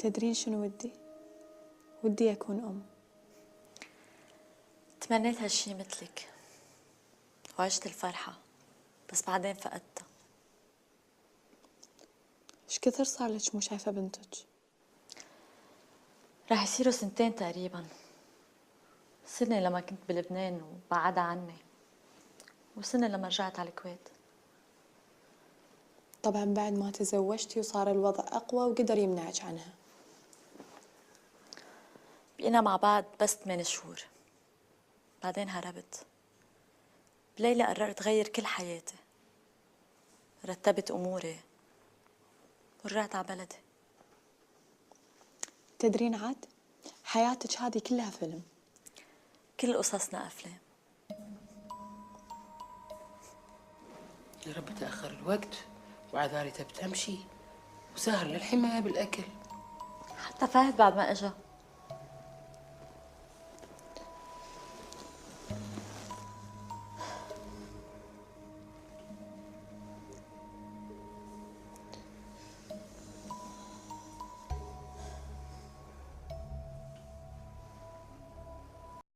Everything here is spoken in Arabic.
تدرين شنو ودي؟ ودي أكون أم. تمنيت هالشي مثلك وعشت الفرحة، بس بعدين فقدتها. إيش كثر صار لك مو شايفة بنتك؟ رح يصيروا 2 تقريبا. سنة لما كنت بلبنان وبعدها عني، وسنة لما رجعت على الكويت. طبعا بعد ما تزوجتي وصار الوضع أقوى وقدر يمنعك عنها. بقينا مع بعض بس 8 شهور، بعدين هربت. بليلة قررت غير كل حياتي، رتبت أموري ورجعت على بلدي. تدرين عاد؟ حياتك هذه كلها فيلم. كل قصصنا أفلام. يا رب تأخر الوقت وعذاري تبي تمشي وسهر للحين ما بالأكل. حتى فهد بعد ما إجا